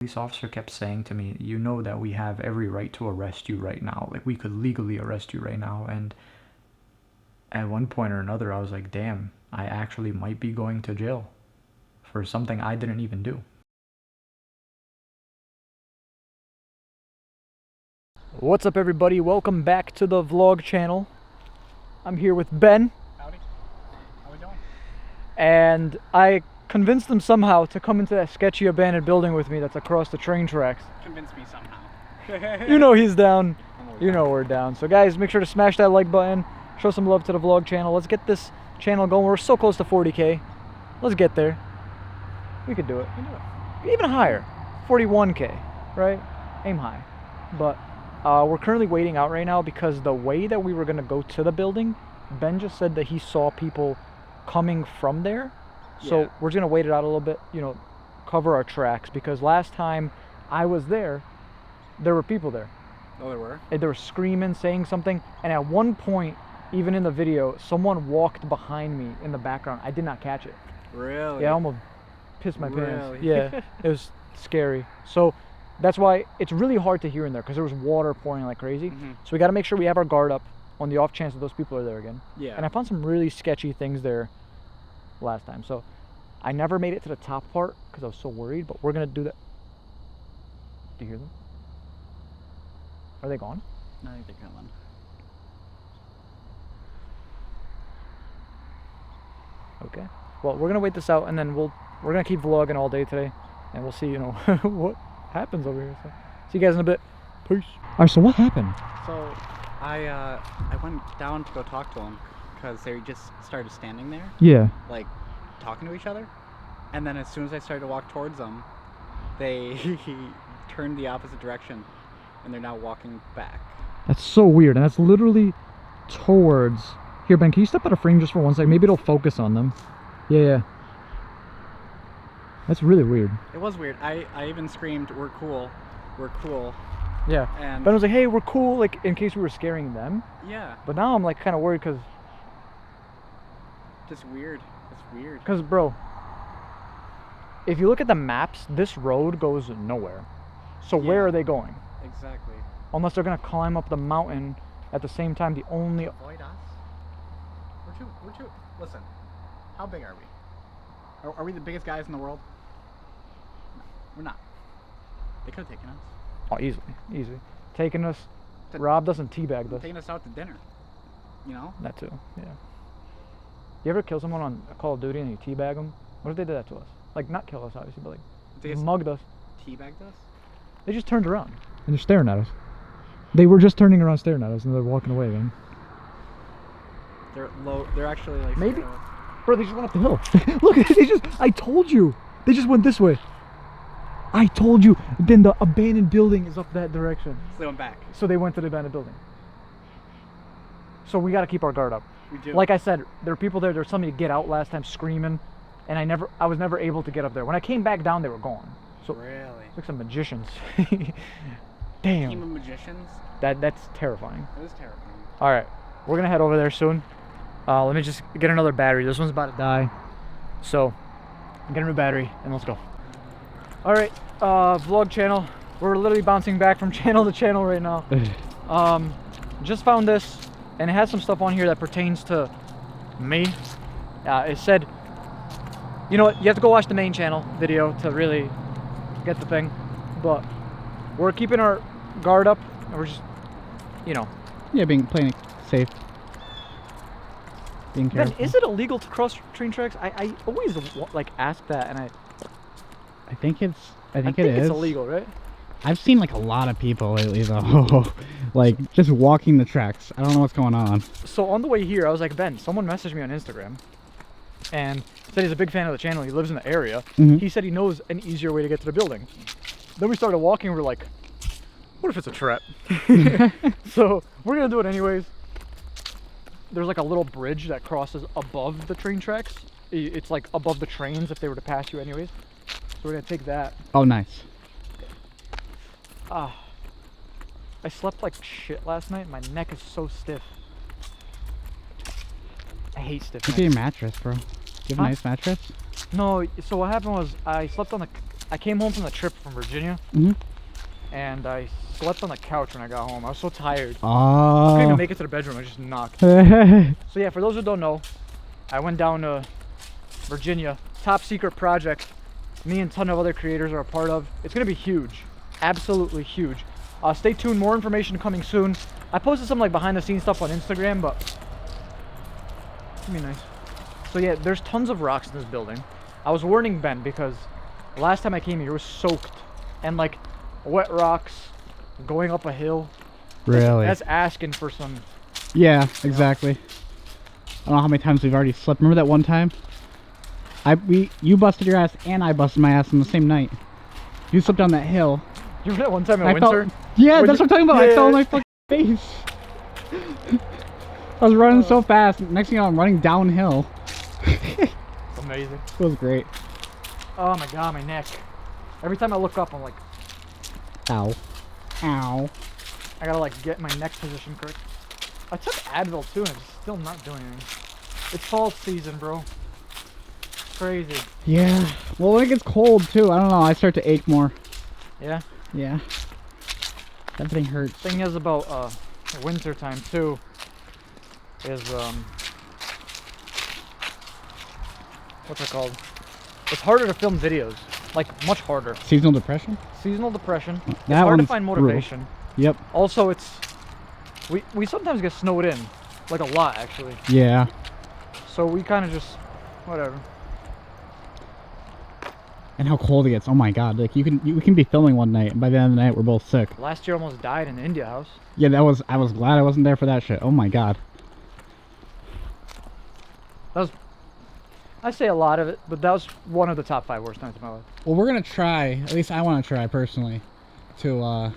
Police officer kept saying to me, you know that we have every right to arrest you right now. Like, we could legally arrest you right now. And at one point or another, I was like, damn, I actually might be going to jail for something I didn't even do. What's up, everybody? Welcome back to the vlog channel. I'm here with Ben. Howdy. How we doing? And I convinced him somehow to come into that sketchy abandoned building with me that's across the train tracks. Convince me somehow. You know he's down. You know we're down. So guys, make sure to smash that like button. Show some love to the vlog channel. Let's get this channel going. We're so close to 40K. Let's get there. We could do it. We can do it. Even higher. 41K, right? Aim high. But we're currently waiting out right now because the way that we were going to go to the building, Ben just said that he saw people coming from there. So we're just going to wait it out a little bit, you know, cover our tracks, because last time I was there, there were people there. Oh, there were? And they were screaming, saying something, and at one point, even in the video, someone walked behind me in the background. I did not catch it. Really? Yeah, I almost pissed my pants. Really? Yeah, it was scary. So that's why it's really hard to hear in there, because there was water pouring like crazy. So we got to make sure we have our guard up on the off chance that those people are there again. Yeah. And I found some really sketchy things there last time. So I never made it to the top part because I was so worried, but we're going to do that. Do you hear them? Are they gone? No, I think they're coming. Okay. Well, we're going to wait this out, and then we're going to keep vlogging all day today, and we'll see, you know, what happens over here. So, see you guys in a bit. Peace. All right, so what happened? So, I went down to go talk to them because they just started standing there, Yeah. like, talking to each other. And then as soon as I started to walk towards them, they turned the opposite direction, and they're now walking back. That's so weird, and that's literally towards... Here, Ben, can you step out of frame just for 1 second? Maybe it'll focus on them. Yeah. That's really weird. It was weird. I even screamed, "We're cool. We're cool." Yeah. And Ben was like, hey, we're cool, like, in case we were scaring them. yeah, But now I'm, like, kind of worried because... just weird. It's weird. Because, bro, if you look at the maps, this road goes nowhere. So where are they going? Exactly. Unless they're going to climb up the mountain at the same time. The only... Avoid us? We're too, listen, how big are we? Are we the biggest guys in the world? No, we're not. They could have taken us. Oh, easily. Taking us, robbed us, and teabagged us. Taking us out to dinner. You know? That too, yeah. You ever kill someone on Call of Duty and you teabag them? What if they did that to us? Like, not kill us, obviously, but like, They mugged us. teabagged us? They just turned around. And they're staring at us. They were just turning around staring at us, and they're walking away, man. They're low, they're actually like... Maybe. Bro, they just went up the hill. Look, they just, I told you. They just went this way. I told you. Then the abandoned building is up that direction. So they went back. So they went to the abandoned building. So we got to keep our guard up. We do. Like I said, there were people there. There was somebody to get out last time screaming, and I was never able to get up there. When I came back down, they were gone. So Really? it's like some magicians. Team Damn. of magicians? That's terrifying. It is terrifying. All right, we're gonna head over there soon. Let me just get another battery. This one's about to die, so get a new battery and let's go. All right, vlog channel. We're literally bouncing back from channel to channel right now. Just found this, and it has some stuff on here that pertains to me. It said, you know what? You have to go watch the main channel video to really get the thing, but we're keeping our guard up, and we're just, you know. Yeah, playing it safe. Being Ben, is it illegal to cross train tracks? I always like ask that, and I think it is. it's illegal, right? I've seen like a lot of people lately though, like just walking the tracks. I don't know what's going on. So on the way here, I was like, Ben, someone messaged me on Instagram and said he's a big fan of the channel. He lives in the area. He said he knows an easier way to get to the building. Then we started walking. We're like, what if it's a trap? So we're gonna do it anyways. There's like a little bridge that crosses above the train tracks. It's like above the trains if they were to pass you anyways. So we're gonna take that. Oh, nice. I slept like shit last night. My neck is so stiff. I hate stiff necks. Look at your mattress, bro. Do you have a nice mattress? No, so what happened was I slept on the I came home from the trip from Virginia, Mm-hmm. and I slept on the couch when I got home. I was so tired. I Oh. couldn't even make it to the bedroom. I just knocked. So yeah, for those who don't know, I went down to Virginia. Top secret project. Me and a ton of other creators are a part of. It's gonna be huge. Absolutely huge. Stay tuned. More information coming soon. I posted some like behind the scenes stuff on Instagram, but it's gonna be nice. So yeah, there's tons of rocks in this building. I was warning Ben because last time I came here it was soaked and like wet rocks going up a hill. Really? That's asking for some. Yeah, exactly. I don't know how many times we've already slept. Remember that one time? You busted your ass and I busted my ass on the same night. You slept on that hill. You remember that one time in I winter? Yeah, When that's you- what I'm talking about. Yeah. I fell on my fucking face. I was running so fast. Next thing you know, I'm running downhill. It's amazing. It was great. Oh my god, my neck. Every time I look up, I'm like, Ow. Ow. I gotta like get my neck position correct. I took Advil too and it's still not doing anything. It's fall season, bro. Crazy. Yeah. Well, when it gets cold too, I don't know. I start to ache more. Yeah. Yeah. Everything hurts. Thing is about winter time too is what's it called? It's harder to film videos. Like much harder. Seasonal depression? Seasonal depression. It's That hard to one's find brutal. motivation. Yep. Also, it's we sometimes get snowed in, like a lot actually. Yeah. So we kind of just whatever. And how cold it gets. Oh my god. Like we can be filming one night and by the end of the night we're both sick. Last year almost died in the India house. Yeah, I was glad I wasn't there for that shit. Oh my god. That was, I say a lot of it, but that was one of the top 5 worst nights of my life. Well, we're gonna try, at least I want to try personally, to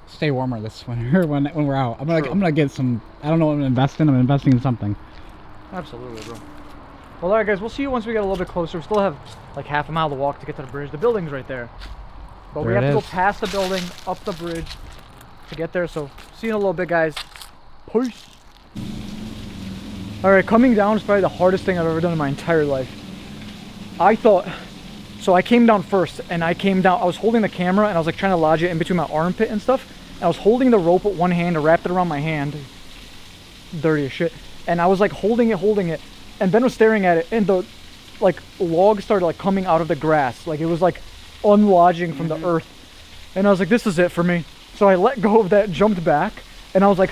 stay warmer this winter when we're out. I'm gonna get some. I don't know what I'm investing. I'm investing in something. Absolutely, bro. Well, alright guys, we'll see you once we get a little bit closer. We still have like half a mile to walk to get to the bridge. The building's right there. But we There have it to go is. past the building, up the bridge to get there. So, see you in a little bit, guys. Peace. Alright, coming down is probably the hardest thing I've ever done in my entire life. I thought, so I came down first, and I was holding the camera, and I was like trying to lodge it in between my armpit and stuff. And I was holding the rope with one hand, and wrapped it around my hand. Dirty as shit. And I was like holding it, and Ben was staring at it, and the like log started like coming out of the grass. Like it was like unlodging from the earth. And I was like, this is it for me. So I let go of that, jumped back, and I was like,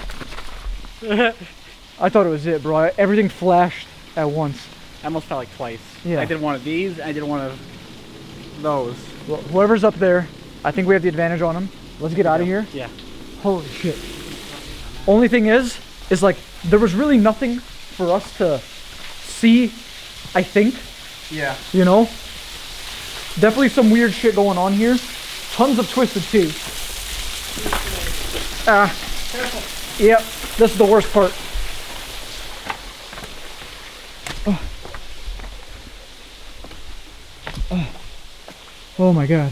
I thought it was it, bro. Everything flashed at once. I almost fell like twice. Yeah. I did one of these. I did one of those. Well, whoever's up there, I think we have the advantage on him. Let's get out of here. Yeah. Holy shit. Only thing is like there was really nothing for us to see, I think. Yeah. You know? Definitely some weird shit going on here. Tons of twisted tea. Yep, this is the worst part. Oh my god.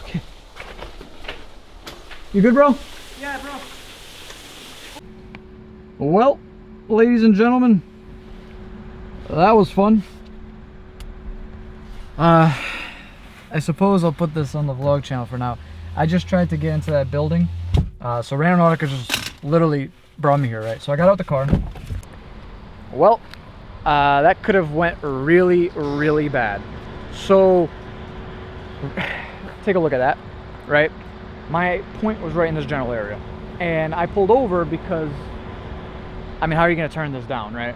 Okay. You good, bro? Yeah, bro. Well, ladies and gentlemen, that was fun. I suppose I'll put this on the vlog channel for now. I just tried to get into that building. So Randonautica just literally brought me here, right? So I got out the car. Well, that could have went really, really bad. So, take a look at that, right? My point was right in this general area. And I pulled over because, I mean, how are you gonna turn this down, right?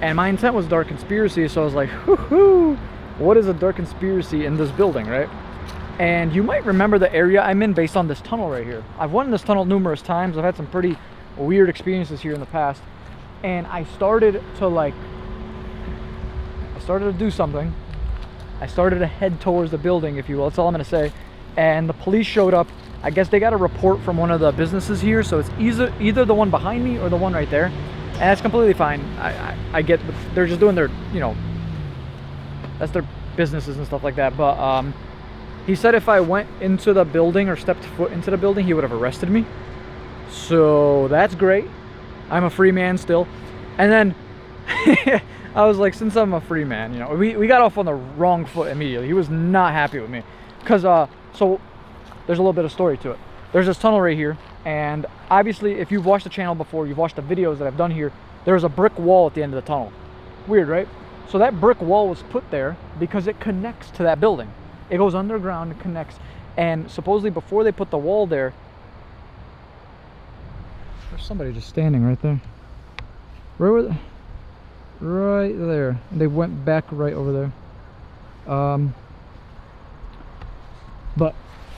And my intent was dark conspiracy, so I was like, whoo-hoo, what is a dark conspiracy in this building, right? And you might remember the area I'm in based on this tunnel right here. I've went in this tunnel numerous times. I've had some pretty weird experiences here in the past. And I started to do something. I started to head towards the building, if you will. That's all I'm gonna say. And the police showed up. I guess they got a report from one of the businesses here, so it's either the one behind me or the one right there. And that's completely fine. I get, they're just doing their, you know, that's their businesses and stuff like that. But he said if I went into the building or stepped foot into the building, he would have arrested me. So that's great. I'm a free man still. And then I was like, since I'm a free man, you know, we got off on the wrong foot immediately. He was not happy with me. Because, so, there's a little bit of story to it. There's this tunnel right here. And obviously, if you've watched the channel before, you've watched the videos that I've done here, there's a brick wall at the end of the tunnel. Weird, right? So that brick wall was put there because it connects to that building. It goes underground and connects. And supposedly before they put the wall there, there's somebody just standing right there. Right there. They went back right over there. But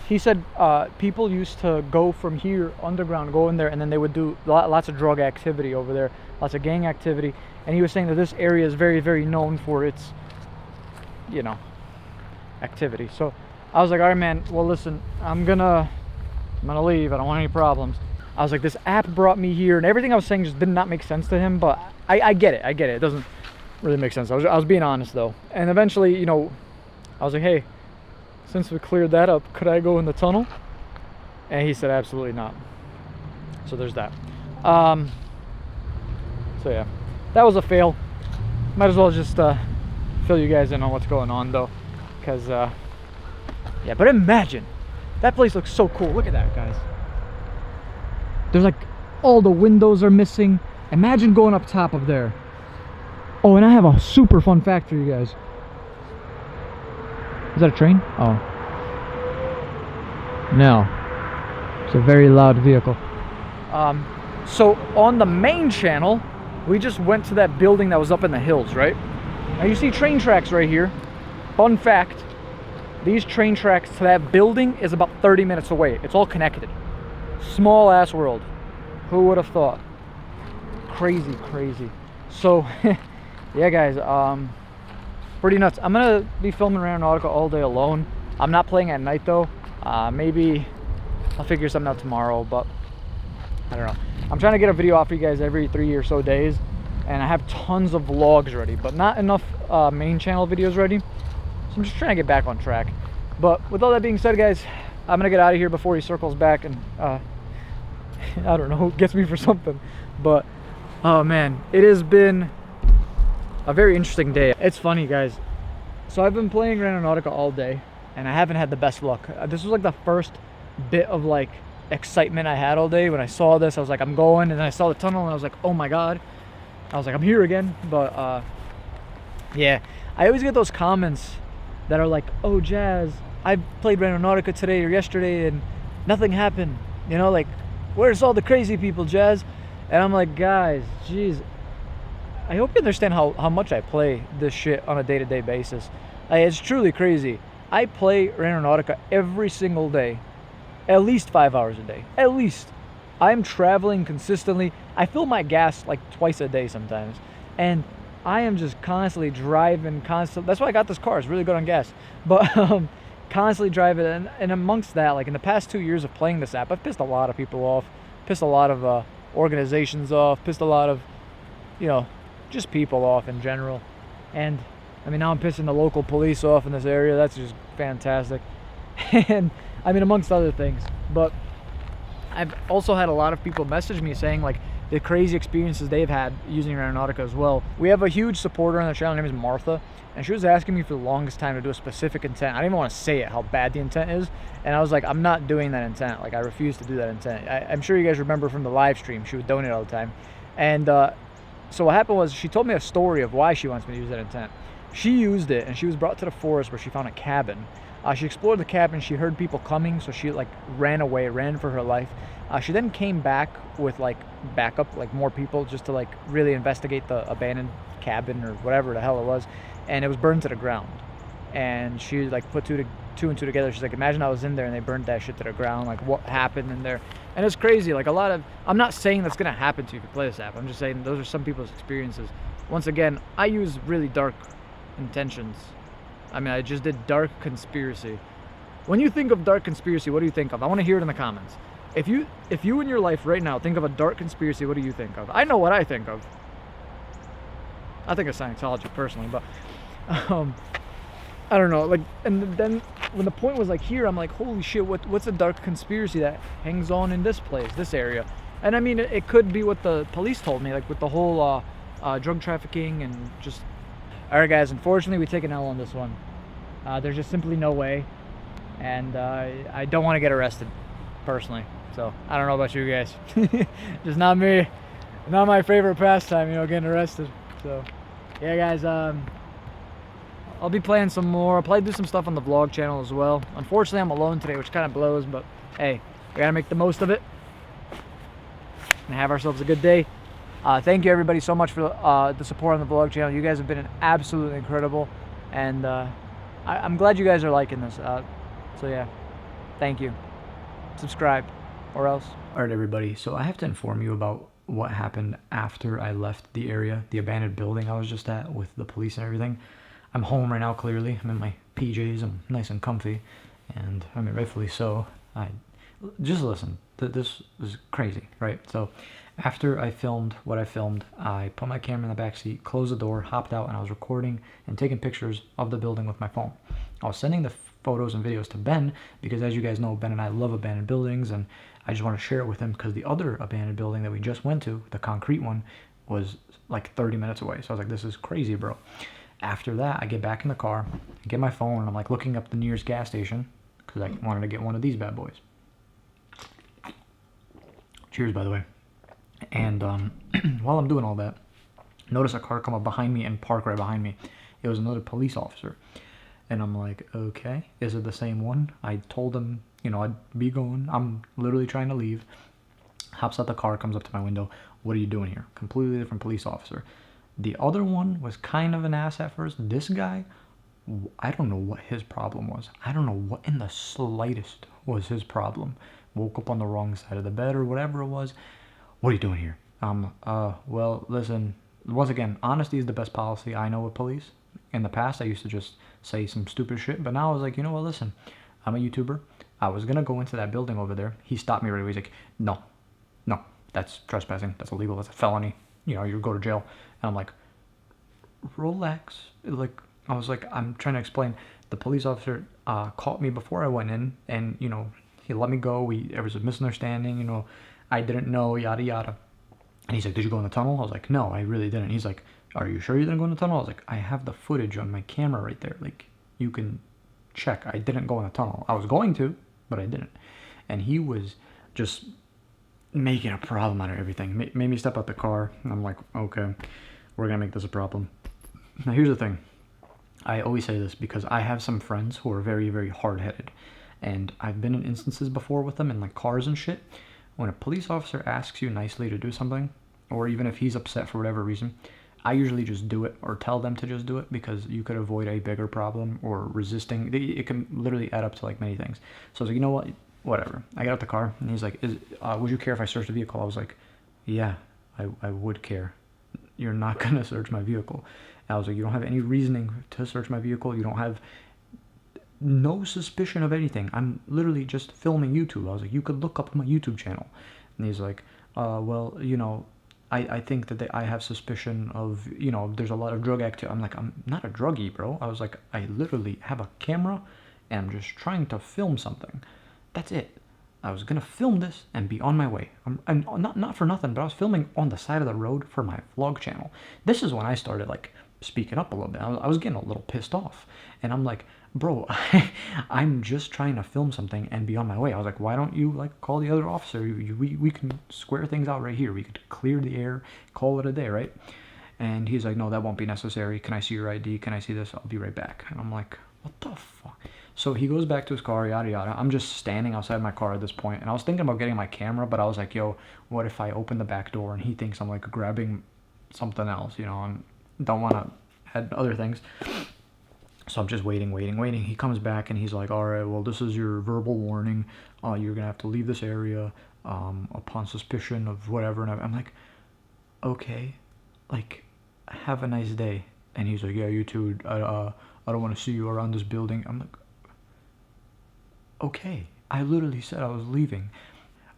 he said people used to go from here underground, go in there, and then they would do lots of drug activity over there, lots of gang activity. And he was saying that this area is very, very known for its, you know, activity. So I was like, all right, man, well, listen, I'm gonna leave. I don't want any problems. I was like, this app brought me here, and everything I was saying just did not make sense to him, but I get it. It doesn't really make sense. I was being honest, though. And eventually, you know, I was like, hey, since we cleared that up, could I go in the tunnel? And he said, absolutely not. So there's that. So yeah, that was a fail. Might as well just fill you guys in on what's going on, though. Because, yeah, but imagine. That place looks so cool. Look at that, guys. There's like, all the windows are missing. Imagine going up top of there. Oh, and I have a super fun fact for you guys. Is that a train? Oh. No. It's a very loud vehicle. So on the main channel, we just went to that building that was up in the hills, right? Now you see train tracks right here. Fun fact, these train tracks to that building is about 30 minutes away. It's all connected. Small ass world. Who would have thought? Crazy, crazy. So, yeah, guys, pretty nuts. I'm gonna be filming Randonautica all day alone. I'm not playing at night though. Maybe I'll figure something out tomorrow, but I don't know. I'm trying to get a video out for you guys every 3 or so days, and I have tons of vlogs ready, but not enough main channel videos ready. So I'm just trying to get back on track. But with all that being said, guys, I'm gonna get out of here before he circles back and I don't know, gets me for something. But oh man, it has been a very interesting day. It's funny, guys. So I've been playing Randonautica all day, and I haven't had the best luck. This was like the first bit of like excitement I had all day. When I saw this, I was like, I'm going, and then I saw the tunnel, and I was like, oh my god. I was like, I'm here again. But yeah, I always get those comments that are like, oh Jazz, I played Randonautica today or yesterday, and nothing happened. You know, like, where's all the crazy people, Jazz? And I'm like, guys, jeez, I hope you understand how much I play this shit on a day-to-day basis. It's truly crazy. I play Randonautica every single day, at least 5 hours a day, at least. I'm traveling consistently. I fill my gas like twice a day sometimes, and I am just constantly driving, That's why I got this car. It's really good on gas. But constantly driving, and amongst that, like in the past 2 years of playing this app, I've pissed a lot of people off, pissed a lot of organizations off, pissed a lot of, you know, just people off in general. And I mean, now I'm pissing the local police off in this area. That's just fantastic. And I mean, amongst other things. But I've also had a lot of people message me saying like the crazy experiences they've had using Randonautica as well. We have a huge supporter on the channel. Her name is Martha, and she was asking me for the longest time to do a specific intent. I didn't even want to say it, how bad the intent is. And I was like, I'm not doing that intent. Like, I refuse to do that intent. I'm sure you guys remember from the live stream, she would donate all the time. And so what happened was she told me a story of why she wants me to use that intent. She used it, and she was brought to the forest where she found a cabin. She explored the cabin. She heard people coming, so she like ran away, ran for her life. She then came back with like backup, like more people, just to like really investigate the abandoned cabin or whatever the hell it was, and it was burned to the ground. And she like put two and two together. She's like, imagine I was in there and they burned that shit to the ground. Like, what happened in there? And it's crazy. Like, a lot of, I'm not saying that's gonna happen to you if you play this app. I'm just saying those are some people's experiences. Once again, I use really dark intentions. I mean, I just did dark conspiracy. When you think of dark conspiracy, what do you think of? I want to hear it in the comments. If you in your life right now think of a dark conspiracy, what do you think of? I know what I think of. I think of Scientology personally, but I don't know. Like, and then when the point was like here, I'm like, holy shit, what's a dark conspiracy that hangs on in this place, this area? And I mean, it could be what the police told me, like with the whole drug trafficking and just... Alright guys, unfortunately we take an L on this one. There's just simply no way, and I don't want to get arrested, personally. So, I don't know about you guys. Just not me. Not my favorite pastime, you know, getting arrested. So, yeah guys, I'll be playing some more. I'll probably do some stuff on the vlog channel as well. Unfortunately, I'm alone today, which kind of blows, but hey, we gotta make the most of it and have ourselves a good day. Thank you everybody so much for the support on the vlog channel. You guys have been absolutely incredible, and I'm glad you guys are liking this. So yeah, thank you. Subscribe, or else. All right, everybody. So I have to inform you about what happened after I left the area, the abandoned building I was just at with the police and everything. I'm home right now, clearly. I'm in my PJs. I'm nice and comfy, and I mean, rightfully so. Just listen. This was crazy, right? So after I filmed what I filmed, I put my camera in the back seat, closed the door, hopped out, and I was recording and taking pictures of the building with my phone. I was sending the photos and videos to Ben because, as you guys know, Ben and I love abandoned buildings, and I just want to share it with him because the other abandoned building that we just went to, the concrete one, was like 30 minutes away. So I was like, this is crazy, bro. After that, I get back in the car, I get my phone, and I'm like looking up the nearest gas station because I wanted to get one of these bad boys. Cheers, by the way. And while I'm doing all that, notice a car come up behind me and park right behind me. It was another police officer. And I'm like, okay, is it the same one? I told him, you know, I'd be going. I'm literally trying to leave. Hops out the car, comes up to my window. What are you doing here? Completely different police officer. The other one was kind of an ass at first. This guy, I don't know what his problem was. I don't know what in the slightest was his problem. Woke up on the wrong side of the bed or whatever it was. What are you doing here? Well, listen, once again, honesty is the best policy I know with police. In the past, I used to just say some stupid shit, but now I was like, you know what, listen, I'm a YouTuber. I was going to go into that building over there. He stopped me right away. He's like, no, that's trespassing. That's illegal. That's a felony. You know, you go to jail. And I'm like, relax. Like, I was like, I'm trying to explain. The police officer caught me before I went in, and, you know, he let me go. There was a misunderstanding, you know, I didn't know, yada, yada. And he's like, did you go in the tunnel? I was like, no, I really didn't. He's like, are you sure you didn't go in the tunnel? I was like, I have the footage on my camera right there. Like, you can check. I didn't go in the tunnel. I was going to, but I didn't. And he was just making a problem out of everything. Made me step out the car. And I'm like, okay, we're going to make this a problem. Now, here's the thing. I always say this because I have some friends who are very, very hard-headed. And I've been in instances before with them in like cars and shit. When a police officer asks you nicely to do something, or even if he's upset for whatever reason, I usually just do it or tell them to just do it because you could avoid a bigger problem or resisting. It can literally add up to like many things. So I was like, you know what? Whatever. I got out the car and he's like, would you care if I searched the vehicle? I was like, yeah, I would care. You're not going to search my vehicle. And I was like, you don't have any reasoning to search my vehicle. You don't have no suspicion of anything. I'm literally just filming YouTube. I was like, you could look up my YouTube channel. And he's like, well, you know, I think that I have suspicion of, you know, there's a lot of drug activity. I'm like, I'm not a druggie, bro. I was like, I literally have a camera and I'm just trying to film something. That's it. I was going to film this and be on my way. I'm not for nothing, but I was filming on the side of the road for my vlog channel. This is when I started, like, speaking up a little bit. I was getting a little pissed off. And I'm like, bro, I'm just trying to film something and be on my way. I was like, why don't you, like, call the other officer? We can square things out right here. We could clear the air, call it a day, right? And he's like, no, that won't be necessary. Can I see your ID? Can I see this? I'll be right back. And I'm like, what the fuck? So he goes back to his car, yada, yada. I'm just standing outside my car at this point, and I was thinking about getting my camera, but I was like, yo, what if I open the back door and he thinks I'm, like, grabbing something else, you know, and don't want to add other things. So I'm just waiting. He comes back, and he's like, all right, well, this is your verbal warning. You're going to have to leave this area upon suspicion of whatever. And I'm like, okay, like, have a nice day. And he's like, yeah, you too. I don't want to see you around this building. I'm like, okay. I literally said I was leaving.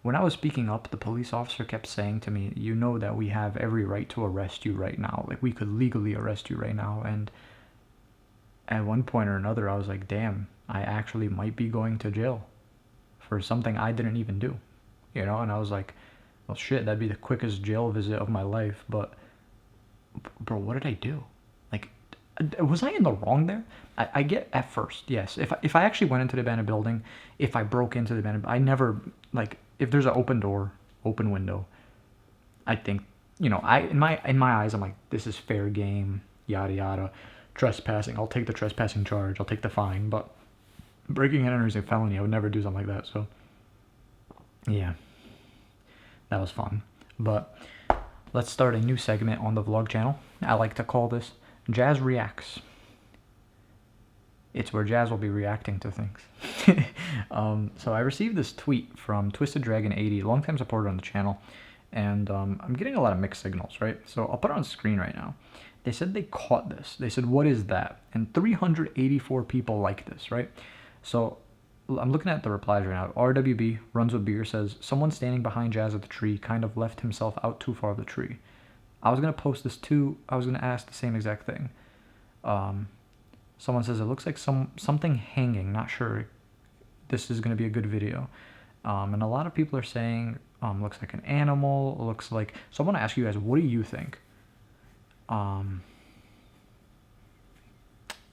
When I was speaking up, the police officer kept saying to me, you know that we have every right to arrest you right now. Like, we could legally arrest you right now. And at one point or another, I was like, damn, I actually might be going to jail for something I didn't even do. You know, and I was like, well, shit, that'd be the quickest jail visit of my life. But bro, what did I do? Like, was I in the wrong there? I get at first, yes. If I actually went into the abandoned building, if I broke into the abandoned, I never, like, if there's an open door, open window, I think, you know, in my eyes, I'm like, this is fair game, yada yada. Trespassing, I'll take the trespassing charge, I'll take the fine, but breaking and entering is a felony. I would never do something like that. So, yeah, that was fun. But let's start a new segment on the vlog channel. I like to call this Jazz Reacts. It's where Jazz will be reacting to things. So I received this tweet from Twisted Dragon 80, longtime supporter on the channel, and I'm getting a lot of mixed signals, right? So I'll put it on screen right now. They said they caught this. They said, what is that? And 384 people like this, right? So I'm looking at the replies right now. RWB, Runs with Beer, says, someone standing behind Jazz at the tree kind of left himself out too far of the tree. I was going to post this too. I was going to ask the same exact thing. Someone says, it looks like something hanging. Not sure this is going to be a good video. And a lot of people are saying, looks like an animal. Looks like... So I want to ask you guys, what do you think?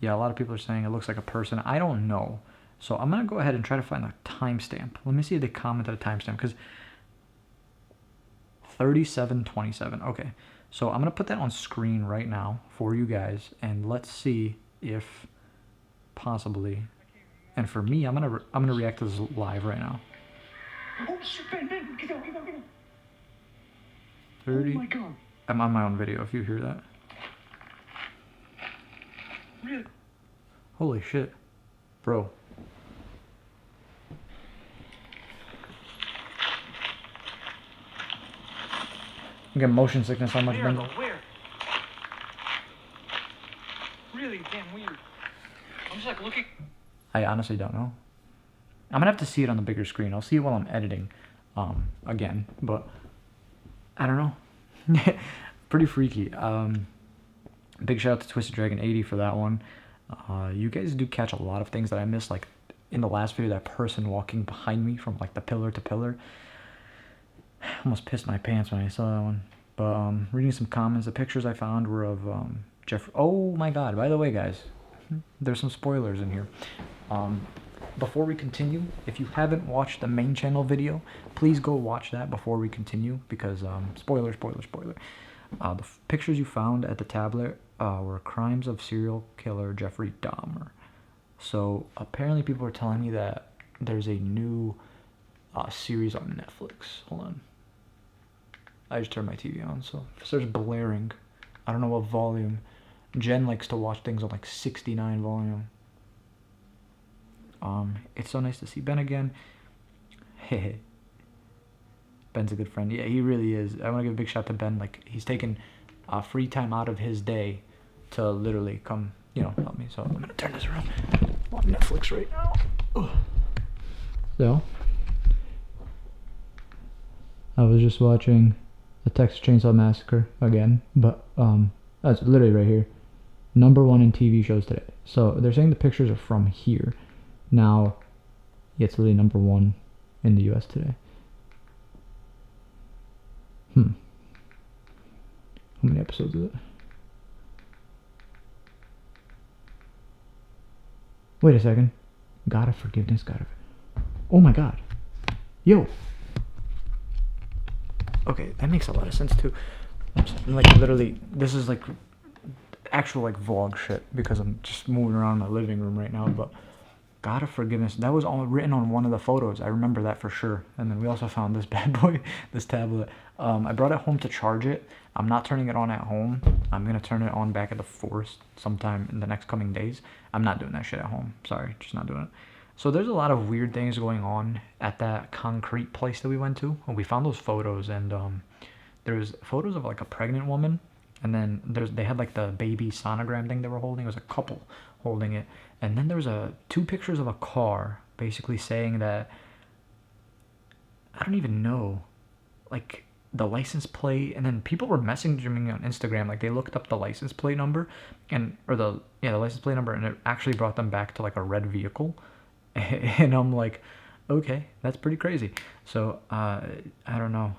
Yeah, a lot of people are saying it looks like a person. I don't know. So I'm going to go ahead and try to find a timestamp. Let me see if they commented a timestamp, because 37:27. Okay. So I'm going to put that on screen right now for you guys, and let's see if possibly, and for me, I'm going to react to this live right now. Oh shit, Ben, get out. 30. Oh my god. I'm on my own video if you hear that. Really? Holy shit. Bro. I'm getting motion sickness on much Where, bender. though? Where? Really damn weird. I'm just like looking. I honestly don't know. I'm gonna have to see it on the bigger screen. I'll see it while I'm editing again, but I don't know. Pretty freaky. Big shout out to Twisted Dragon 80 for that one. You guys do catch a lot of things that I missed, like in the last video, that person walking behind me from like the pillar to pillar. Almost pissed my pants when I saw that one. But reading some comments, the pictures I found were of Jeff. Oh my god, by the way guys, there's some spoilers in here. Before we continue, if you haven't watched the main channel video, please go watch that before we continue, because spoiler. The pictures you found at the tablet were crimes of serial killer Jeffrey Dahmer. So apparently people are telling me that there's a new series on Netflix. Hold on. I just turned my TV on, so it starts blaring. I don't know what volume. Jen likes to watch things on like 69 volume. It's so nice to see Ben again. Hehe. Ben's a good friend. Yeah, he really is. I want to give a big shout to Ben. Like, he's taken free time out of his day to literally come, you know, help me. So I'm gonna turn this around. I'm on Netflix right now. Ugh. So I was just watching the Texas Chainsaw Massacre again, but that's literally right here. #1 in TV shows today. So they're saying the pictures are from here. Now, yeah, it's literally #1 in the US today. How many episodes is it? Wait a second. God of Forgiveness, oh my god. Yo. Okay, that makes a lot of sense too. Like, literally, this is like actual like vlog shit, because I'm just moving around my living room right now, but God of Forgiveness, that was all written on one of the photos. I remember that for sure. And then we also found this bad boy, this tablet. I brought it home to charge it. I'm not turning it on at home. I'm going to turn it on back at the forest sometime in the next coming days. I'm not doing that shit at home. Sorry, just not doing it. So there's a lot of weird things going on at that concrete place that we went to. We found those photos, and there's photos of like a pregnant woman. And then they had like the baby sonogram thing they were holding. It was a couple holding it. And then there was two pictures of a car basically saying that, I don't even know, like the license plate. And then people were messaging me on Instagram, like they looked up the license plate number, the license plate number, and it actually brought them back to like a red vehicle. And I'm like, okay, that's pretty crazy. So I don't know.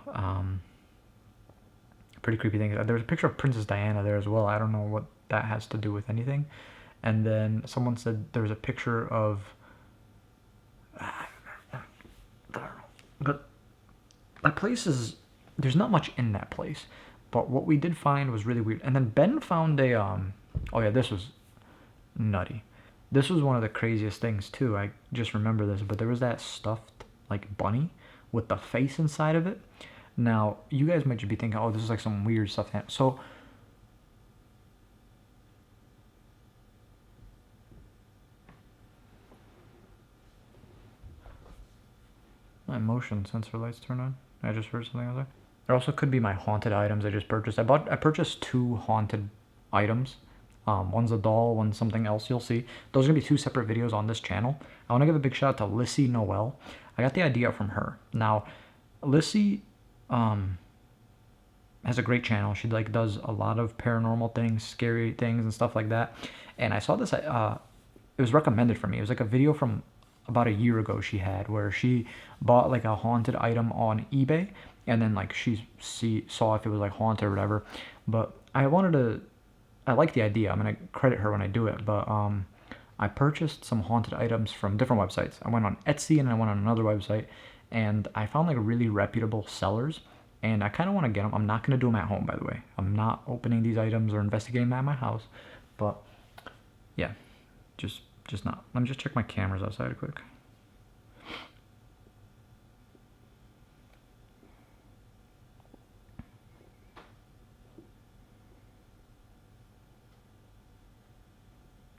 pretty creepy things. There was a picture of Princess Diana there as well. I don't know what that has to do with anything. And then someone said there was a picture of, I don't know, but that place is, there's not much in that place. But what we did find was really weird. And then Ben found a, oh yeah, this was nutty. This was one of the craziest things too. I just remember this, but there was that stuffed like bunny with the face inside of it. Now, you guys might just be thinking, oh, this is like some weird stuff. So, my motion sensor lights turned on. I just heard something out there. There also could be my haunted items I just purchased. I purchased 2 haunted items. One's a doll, one's something else you'll see. Those are going to be 2 separate videos on this channel. I want to give a big shout out to Lissy Noel. I got the idea from her. Now, Lissy has a great channel. She like does a lot of paranormal things, scary things and stuff like that. And I saw this, it was recommended for me. It was like a video from about a year ago she had where she bought like a haunted item on eBay, and then like she saw if it was like haunted or whatever. But I like the idea. I'm gonna credit her when I do it. But I purchased some haunted items from different websites. I went on Etsy and I went on another website, and I found like really reputable sellers, and I kind of want to get them. I'm not going to do them at home, by the way. I'm not opening these items or investigating them at my house, but yeah, just not. Let me just check my cameras outside quick.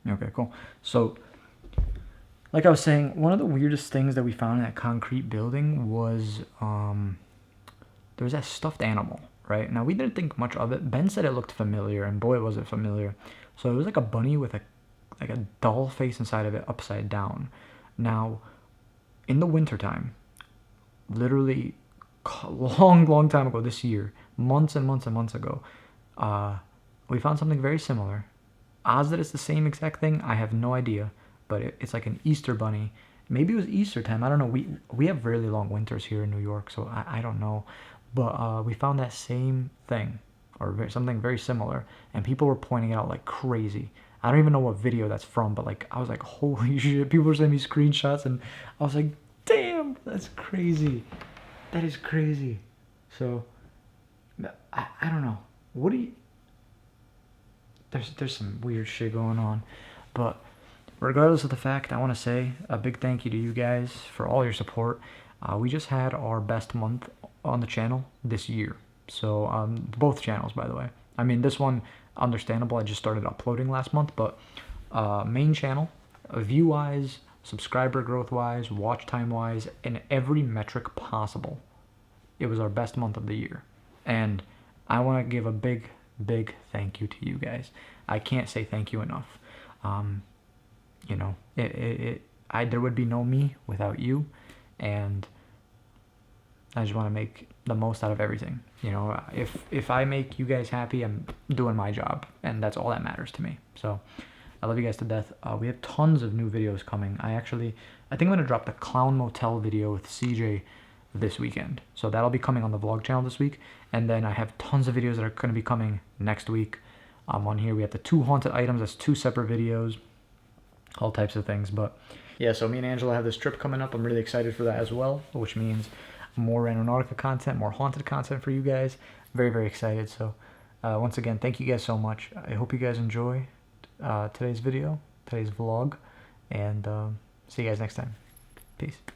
Okay, cool. So, like I was saying, one of the weirdest things that we found in that concrete building was there was that stuffed animal, right? Now, we didn't think much of it. Ben said it looked familiar, and boy, was it familiar. So it was like a bunny with a doll face inside of it, upside down. Now, in the wintertime, literally long time ago this year, months and months and months ago, we found something very similar. Odds that it's the same exact thing, I have no idea. But it's like an Easter bunny. Maybe it was Easter time. I don't know. We have really long winters here in New York, so I don't know. But we found that same thing, or something very similar, and people were pointing it out like crazy. I don't even know what video that's from, but like I was like, holy shit! People were sending me screenshots, and I was like, damn, that's crazy. That is crazy. So I don't know. What do you? There's some weird shit going on, but regardless of the fact, I want to say a big thank you to you guys for all your support. We just had our best month on the channel this year. So both channels, by the way. I mean, this one, understandable. I just started uploading last month, but main channel, view-wise, subscriber growth-wise, watch time-wise, in every metric possible, it was our best month of the year. And I want to give a big thank you to you guys. I can't say thank you enough. You know, there would be no me without you, and I just want to make the most out of everything. You know, if I make you guys happy, I'm doing my job, and that's all that matters to me. So I love you guys to death. We have tons of new videos coming. I think I'm gonna drop the Clown Motel video with CJ this weekend, so that'll be coming on the vlog channel this week. And then I have tons of videos that are going to be coming next week. On here we have the 2 haunted items. That's 2 separate videos, all types of things. But yeah, so me and Angela have this trip coming up. I'm really excited for that as well, which means more Randonautica content, more haunted content for you guys. Very excited. So once again, thank you guys so much. I hope you guys enjoy today's video, today's vlog, and see you guys next time. Peace.